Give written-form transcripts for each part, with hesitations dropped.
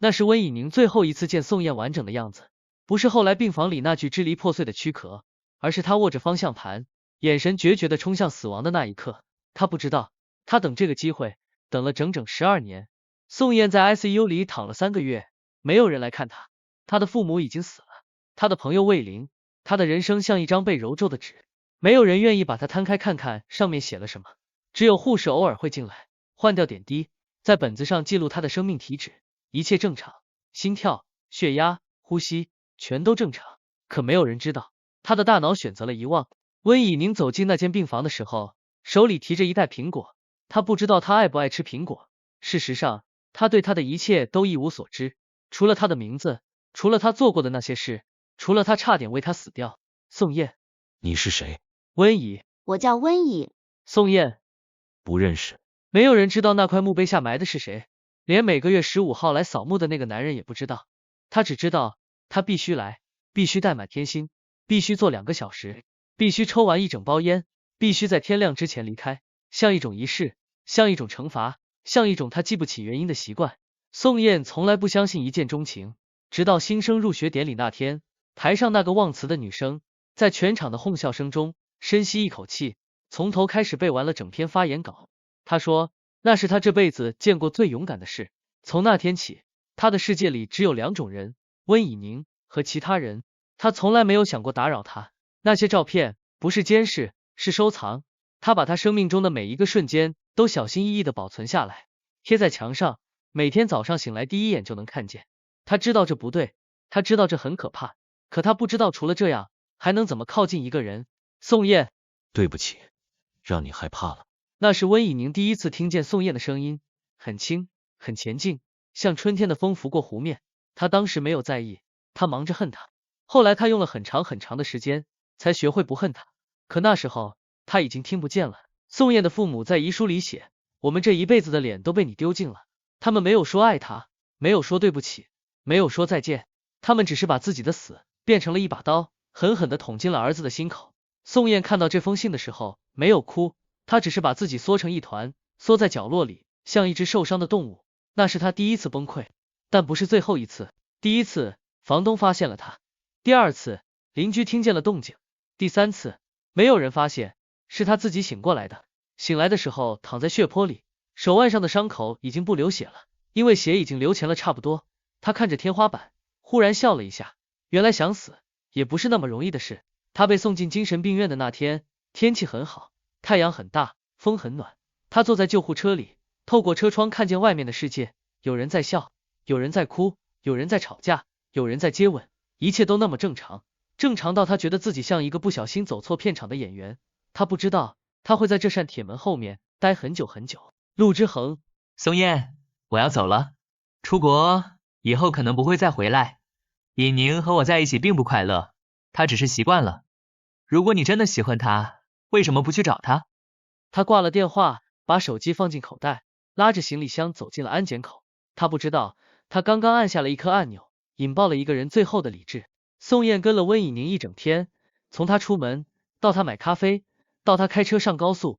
那是温以宁最后一次见宋燕完整的样子，不是后来病房里那具支离破碎的躯壳，而是他握着方向盘，眼神决绝的冲向死亡的那一刻。他不知道，他等这个机会，等了整整12年。宋燕在 ICU 里躺了3个月，没有人来看他，他的父母已经死了，他的朋友魏灵，他的人生像一张被揉皱的纸，没有人愿意把它摊开看看上面写了什么，只有护士偶尔会进来，换掉点滴，在本子上记录他的生命体脂，一切正常，心跳、血压、呼吸全都正常，可没有人知道，他的大脑选择了遗忘。温以宁走进那间病房的时候，手里提着一袋苹果，他不知道他爱不爱吃苹果，事实上，他对他的一切都一无所知，除了他的名字，除了他做过的那些事，除了他差点为他死掉。宋燕，你是谁？温以，我叫温以。宋燕，不认识。没有人知道那块墓碑下埋的是谁，连每个月15号来扫墓的那个男人也不知道，他只知道他必须来，必须带满天星，必须坐2个小时，必须抽完1整包烟，必须在天亮之前离开，像一种仪式，像一种惩罚，像一种他记不起原因的习惯。宋燕从来不相信一见钟情，直到新生入学典礼那天，台上那个忘词的女生，在全场的哄笑声中，深吸一口气，从头开始背完了整篇发言稿。她说，那是她这辈子见过最勇敢的事。从那天起，她的世界里只有2种人，温以宁和其他人。她从来没有想过打扰他。那些照片不是监视，是收藏。她把她生命中的每一个瞬间都小心翼翼地保存下来，贴在墙上，每天早上醒来第一眼就能看见。她知道这不对，她知道这很可怕，可她不知道除了这样还能怎么靠近一个人。宋燕，对不起，让你害怕了。那是温以宁第一次听见宋燕的声音，很轻，很前进，像春天的风拂过湖面。他当时没有在意，他忙着恨他。后来他用了很长很长的时间，才学会不恨他。可那时候，他已经听不见了。宋燕的父母在遗书里写，我们这一辈子的脸都被你丢尽了。他们没有说爱他，没有说对不起，没有说再见，他们只是把自己的死变成了一把刀，狠狠地捅进了儿子的心口。宋燕看到这封信的时候，没有哭。他只是把自己缩成一团，缩在角落里，像一只受伤的动物。那是他第一次崩溃，但不是最后一次。第一次，房东发现了他；第2次，邻居听见了动静；第3次，没有人发现，是他自己醒过来的。醒来的时候躺在血泊里，手腕上的伤口已经不流血了，因为血已经流前了差不多。他看着天花板，忽然笑了一下。原来想死也不是那么容易的事。他被送进精神病院的那天，天气很好。太阳很大，风很暖，他坐在救护车里，透过车窗看见外面的世界，有人在笑，有人在哭，有人在吵架，有人在接吻，一切都那么正常，正常到他觉得自己像一个不小心走错片场的演员。他不知道，他会在这扇铁门后面待很久很久。陆之恒，宋燕，我要走了，出国以后可能不会再回来。以宁和我在一起并不快乐，他只是习惯了。如果你真的喜欢他，为什么不去找他？他挂了电话，把手机放进口袋，拉着行李箱走进了安检口。他不知道，他刚刚按下了一颗按钮，引爆了一个人最后的理智。宋燕跟了温以宁一整天，从他出门到他买咖啡，到他开车上高速，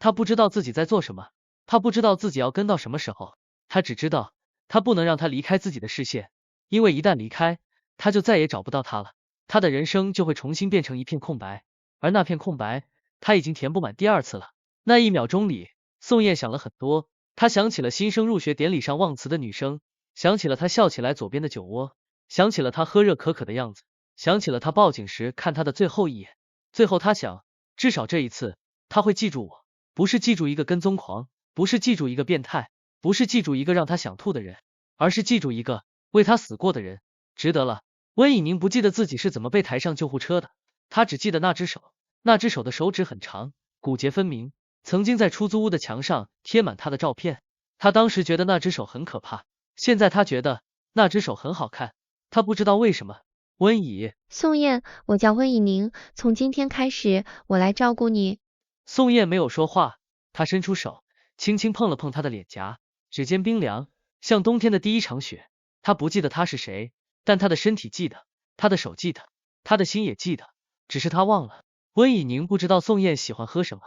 他不知道自己在做什么，他不知道自己要跟到什么时候，他只知道他不能让他离开自己的视线，因为一旦离开，他就再也找不到他了，他的人生就会重新变成一片空白，而那片空白他已经填不满第2次了。那1秒钟里，宋燕想了很多，她想起了新生入学典礼上忘词的女生，想起了她笑起来左边的酒窝，想起了她喝热可可的样子，想起了她报警时看她的最后一眼。最后她想，至少这一次，她会记住我，不是记住一个跟踪狂，不是记住一个变态，不是记住一个让她想吐的人，而是记住一个为她死过的人。值得了。温以宁不记得自己是怎么被抬上救护车的，他只记得那只手，那只手的手指很长，骨节分明，曾经在出租屋的墙上贴满他的照片。他当时觉得那只手很可怕，现在他觉得那只手很好看。他不知道为什么。温以，宋燕，我叫温以宁，从今天开始，我来照顾你。宋燕没有说话，她伸出手，轻轻碰了碰他的脸颊，指尖冰凉，像冬天的第一场雪。他不记得他是谁，但他的身体记得，他的手记得，他的心也记得，只是他忘了。温以宁不知道宋燕喜欢喝什么，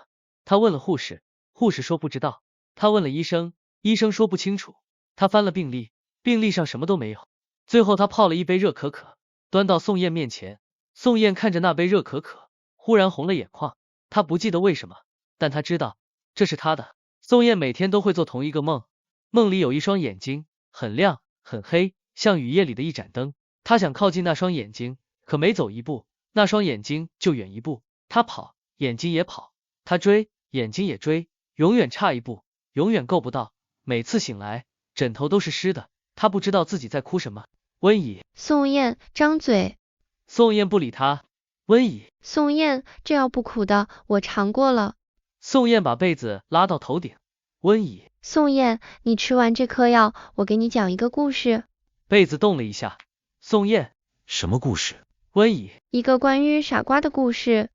他问了护士，护士说不知道，他问了医生，医生说不清楚，他翻了病历，病历上什么都没有。最后他泡了一杯热可可，端到宋燕面前。宋燕看着那杯热可可，忽然红了眼眶。她不记得为什么，但她知道这是她的。宋燕每天都会做同一个梦，梦里有一双眼睛，很亮很黑，像雨夜里的一盏灯。她想靠近那双眼睛，可每走一步，那双眼睛就远一步。她跑，眼睛也跑；她追，眼睛也追，永远差一步，永远够不到。每次醒来，枕头都是湿的，她不知道自己在哭什么。温怡，宋燕，张嘴。宋燕不理他。温怡，宋燕，这药不苦的，我尝过了。宋燕把被子拉到头顶。温怡，宋燕，你吃完这颗药，我给你讲一个故事。被子动了一下。宋燕，什么故事？温怡，一个关于傻瓜的故事。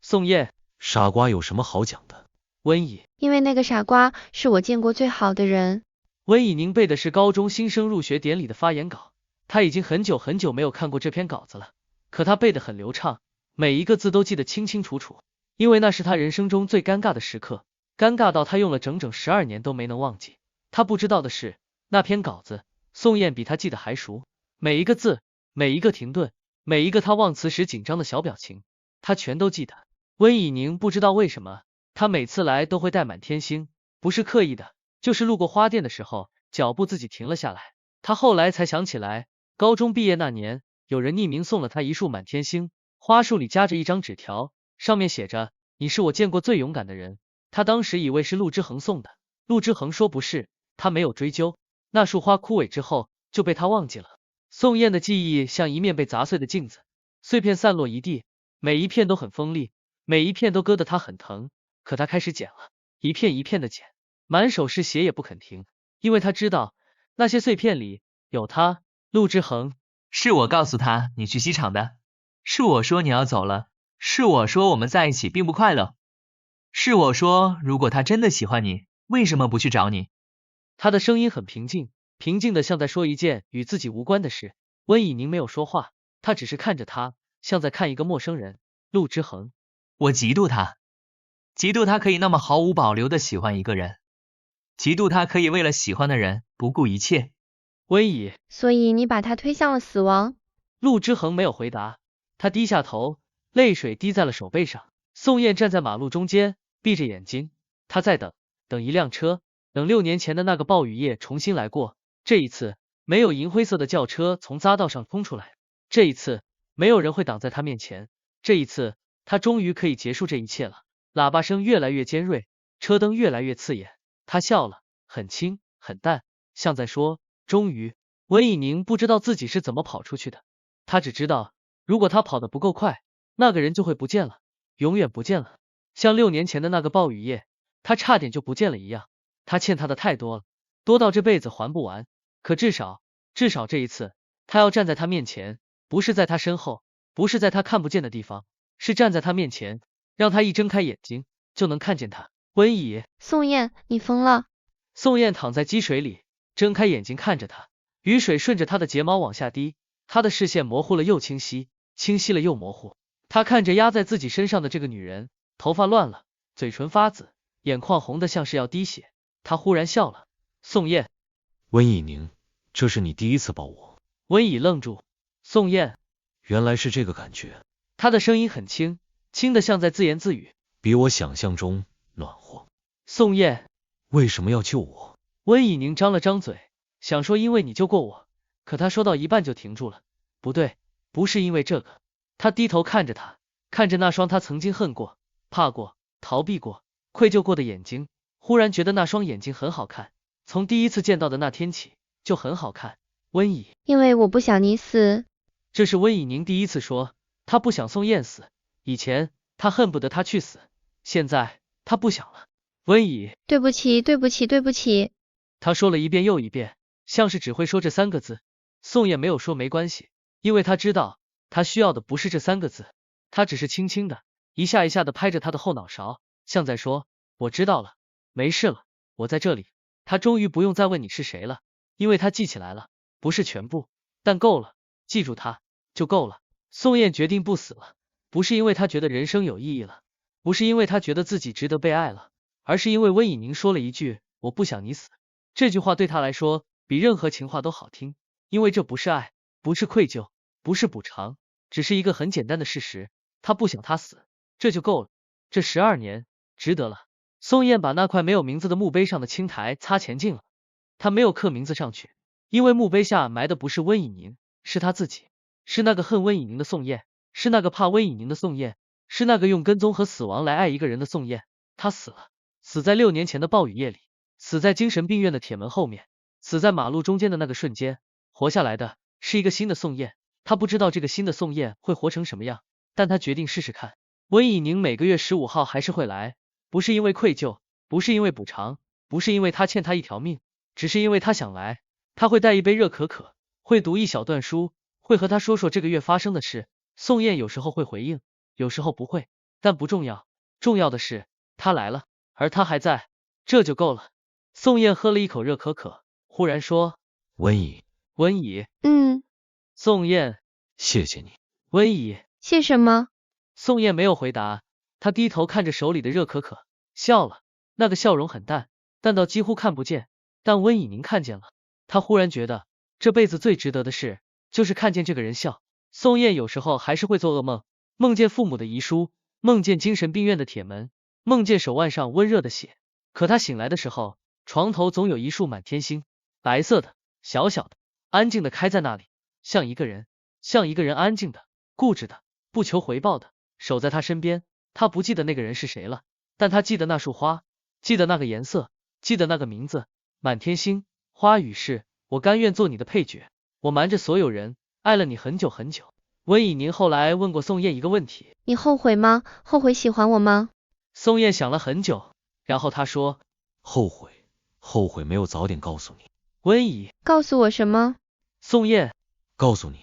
宋燕，傻瓜有什么好讲的？温怡，因为那个傻瓜是我见过最好的人。温以宁背的是高中新生入学典礼的发言稿，他已经很久很久没有看过这篇稿子了，可他背得很流畅，每一个字都记得清清楚楚，因为那是他人生中最尴尬的时刻，尴尬到他用了整整12年都没能忘记。他不知道的是，那篇稿子宋燕比他记得还熟，每一个字，每一个停顿，每一个他忘词时紧张的小表情，他全都记得。温以宁不知道为什么，他每次来都会带满天星，不是刻意的，就是路过花店的时候，脚步自己停了下来。他后来才想起来，高中毕业那年，有人匿名送了他一束满天星，花束里夹着一张纸条，上面写着你是我见过最勇敢的人。他当时以为是陆之恒送的，陆之恒说不是，他没有追究。那束花枯萎之后，就被他忘记了。宋燕的记忆像一面被砸碎的镜子，碎片散落一地，每一片都很锋利，每一片都割得他很疼。可他开始捡了，一片一片的捡，满手是血也不肯停，因为他知道那些碎片里有他，陆之恒。是我告诉他你去西厂的，是我说你要走了，是我说我们在一起并不快乐，是我说如果他真的喜欢你，为什么不去找你？他的声音很平静，平静的像在说一件与自己无关的事。温以宁没有说话，他只是看着他，像在看一个陌生人。陆之恒，我嫉妒他，嫉妒他可以那么毫无保留的喜欢一个人，嫉妒他可以为了喜欢的人不顾一切。温以，所以你把他推向了死亡。陆之恒没有回答，他低下头，泪水滴在了手背上。宋燕站在马路中间，闭着眼睛，他在等，等一辆车，等6年前的那个暴雨夜重新来过。这一次，没有银灰色的轿车从匝道上冲出来，这一次，没有人会挡在他面前，这一次，他终于可以结束这一切了。喇叭声越来越尖锐，车灯越来越刺眼，他笑了，很轻，很淡，像在说终于。温以宁不知道自己是怎么跑出去的，他只知道，如果他跑得不够快，那个人就会不见了，永远不见了。像6年前的那个暴雨夜，他差点就不见了一样。他欠他的太多了，多到这辈子还不完。可至少这一次，他要站在他面前，不是在他身后，不是在他看不见的地方，是站在他面前，让他一睁开眼睛就能看见他。温以，宋燕，你疯了。宋燕躺在积水里，睁开眼睛看着他，雨水顺着他的睫毛往下滴，他的视线模糊了又清晰，清晰了又模糊。他看着压在自己身上的这个女人，头发乱了，嘴唇发紫，眼眶红得像是要滴血。他忽然笑了。宋燕，温以宁，这是你第一次抱我。温以愣住。宋燕，原来是这个感觉。他的声音很轻，轻得像在自言自语，比我想象中暖和。宋燕，为什么要救我？温以宁张了张嘴，想说因为你救过我，可他说到一半就停住了。不对，不是因为这个。他低头看着他，看着那双他曾经恨过、怕过、逃避过、愧疚过的眼睛，忽然觉得那双眼睛很好看，从第一次见到的那天起就很好看。温以，因为我不想你死。这是温以宁第一次说他不想宋燕死，以前他恨不得他去死，现在他不想了。温以，对不起，对不起，对不起。他说了一遍又一遍，像是只会说这3个字。宋燕没有说没关系，因为他知道他需要的不是这3个字，他只是轻轻的一下一下的拍着他的后脑勺，像在说我知道了，没事了，我在这里。他终于不用再问你是谁了，因为他记起来了，不是全部，但够了，记住他就够了。宋燕决定不死了，不是因为他觉得人生有意义了，不是因为他觉得自己值得被爱了，而是因为温以宁说了一句我不想你死。这句话对他来说比任何情话都好听，因为这不是爱，不是愧疚，不是补偿，只是一个很简单的事实，他不想他死，这就够了。这12年，值得了。宋燕把那块没有名字的墓碑上的青苔擦前进了，他没有刻名字上去，因为墓碑下埋的不是温以宁，是他自己，是那个恨温以宁的宋燕，是那个怕温以宁的宋燕，是那个用跟踪和死亡来爱一个人的宋燕。他死了，死在6年前的暴雨夜里，死在精神病院的铁门后面，死在马路中间的那个瞬间。活下来的是一个新的宋燕，他不知道这个新的宋燕会活成什么样，但他决定试试看。温以宁每个月15号还是会来，不是因为愧疚，不是因为补偿，不是因为他欠他一条命，只是因为他想来。他会带一杯热可可，会读一小段书，会和他说说这个月发生的事。宋燕有时候会回应，有时候不会，但不重要，重要的是他来了，而他还在，这就够了。宋燕喝了一口热可可，忽然说，温以，温以。宋燕，谢谢你。温以，谢什么？宋燕没有回答，她低头看着手里的热可可，笑了，那个笑容很淡，淡到几乎看不见，但温以宁看见了。他忽然觉得这辈子最值得的事就是看见这个人笑。宋燕有时候还是会做噩梦，梦见父母的遗书，梦见精神病院的铁门，梦见手腕上温热的血。可他醒来的时候，床头总有一束满天星，白色的，小小的，安静的开在那里，像一个人，像一个人安静的，固执的，不求回报的守在他身边。他不记得那个人是谁了，但他记得那束花，记得那个颜色，记得那个名字，满天星。花语是，我甘愿做你的配角，我瞒着所有人，爱了你很久很久。温以宁后来问过宋燕一个问题，你后悔吗？后悔喜欢我吗？宋燕想了很久，然后她说，后悔，后悔没有早点告诉你。温以，告诉我什么？宋燕，告诉你，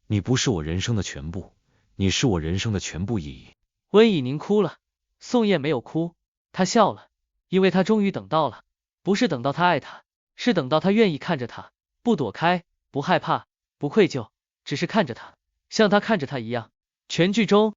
你不是我人生的全部，你是我人生的全部意义。温以宁哭了，宋燕没有哭，她笑了，因为她终于等到了，不是等到他爱她，是等到他愿意看着他，不躲开，不害怕，不愧疚，只是看着他，像他看着他一样。全剧中